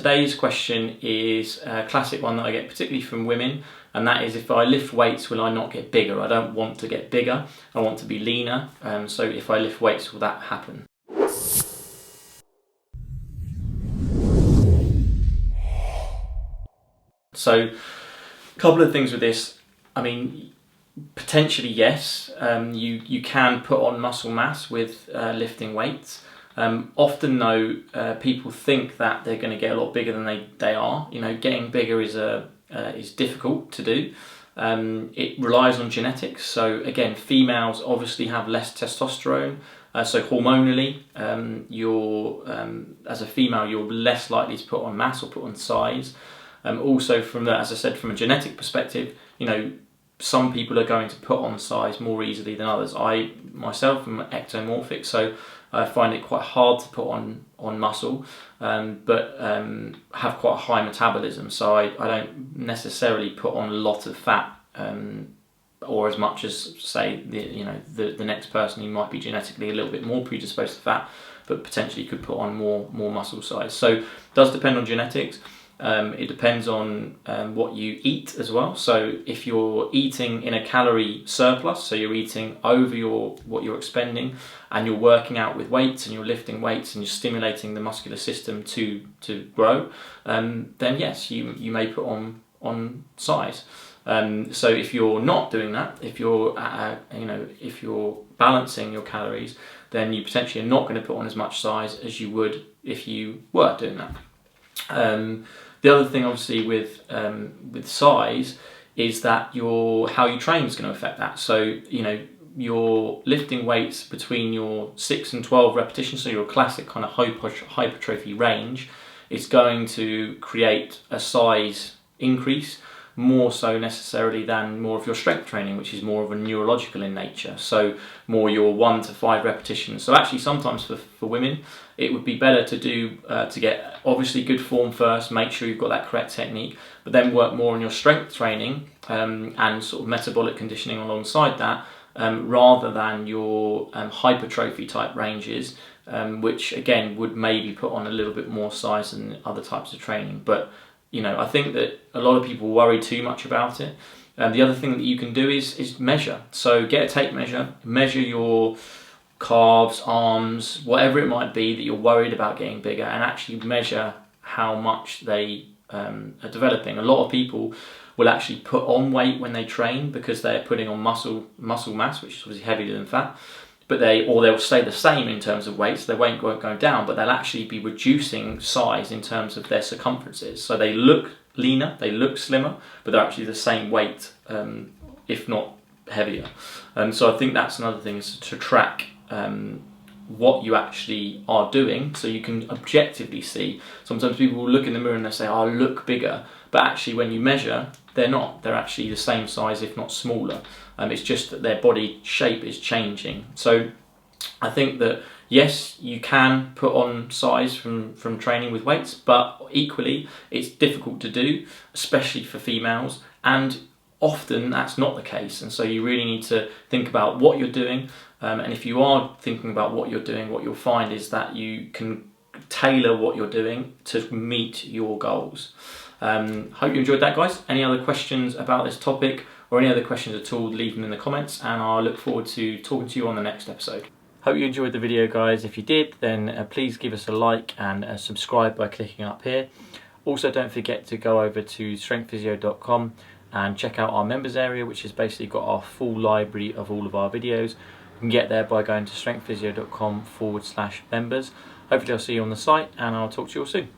today's question is a classic one that I get particularly from women, and that is, if I lift weights, will I not get bigger? I don't want to get bigger, I want to be leaner, so if I lift weights, will that happen? So, a couple of things with this. I mean, potentially yes, you can put on muscle mass with lifting weights. Often though, people think that they're going to get a lot bigger than they are. You know, getting bigger is difficult to do. It relies on genetics. So again, females obviously have less testosterone. So hormonally, as a female, you're less likely to put on mass or put on size. Also, as I said, from a genetic perspective, you know, some people are going to put on size more easily than others. I myself am ectomorphic, so I find it quite hard to put on muscle, but have quite a high metabolism, so I don't necessarily put on a lot of fat, or as much as, say, the next person who might be genetically a little bit more predisposed to fat, but potentially could put on more muscle size. So it does depend on genetics. It depends on what you eat as well. So if you're eating in a calorie surplus, so you're eating over what you're expending, and you're working out with weights and you're lifting weights and you're stimulating the muscular system to grow, then yes, you may put on size. So if you're not doing that, if you're if you're balancing your calories, then you potentially are not going to put on as much size as you would if you were doing that. The other thing, obviously, with size is that how you train is going to affect that. So, you know, you're lifting weights between your 6 and 12 repetitions, so your classic kind of hypertrophy range, is going to create a size increase, more so necessarily than more of your strength training, which is more of a neurological in nature. So more your 1 to 5 repetitions. So actually sometimes for women, it would be better to do to get obviously good form first, make sure you've got that correct technique, but then work more on your strength training and sort of metabolic conditioning alongside that, rather than your hypertrophy type ranges, which again would maybe put on a little bit more size than other types of training. But you know, I think that a lot of people worry too much about it. The other thing that you can do is measure. So get a tape measure, measure your calves, arms, whatever it might be that you're worried about getting bigger, and actually measure how much they are developing. A lot of people will actually put on weight when they train because they're putting on muscle mass, which is obviously heavier than fat. But they'll stay the same in terms of weight, so they won't go down, but they'll actually be reducing size in terms of their circumferences. So they look leaner, they look slimmer, but they're actually the same weight, if not heavier. So I think that's another thing, is to track what you actually are doing, so you can objectively see. Sometimes people will look in the mirror and they say, "Oh, I look bigger," but actually when you measure, they're not. They're actually the same size, if not smaller. It's just that their body shape is changing. So I think that yes, you can put on size from training with weights, but equally it's difficult to do, especially for females, and often that's not the case. And so you really need to think about what you're doing, and if you are thinking about what you're doing, what you'll find is that you can tailor what you're doing to meet your goals. Hope you enjoyed that, guys. Any other questions about this topic or any other questions at all, leave them in the comments, and I'll look forward to talking to you on the next episode. Hope you enjoyed the video, guys. If you did, then please give us a like and subscribe by clicking up here. Also, don't forget to go over to strengthphysio.com and check out our members area, which has basically got our full library of all of our videos. You can get there by going to strengthphysio.com/members. Hopefully I'll see you on the site, and I'll talk to you all soon.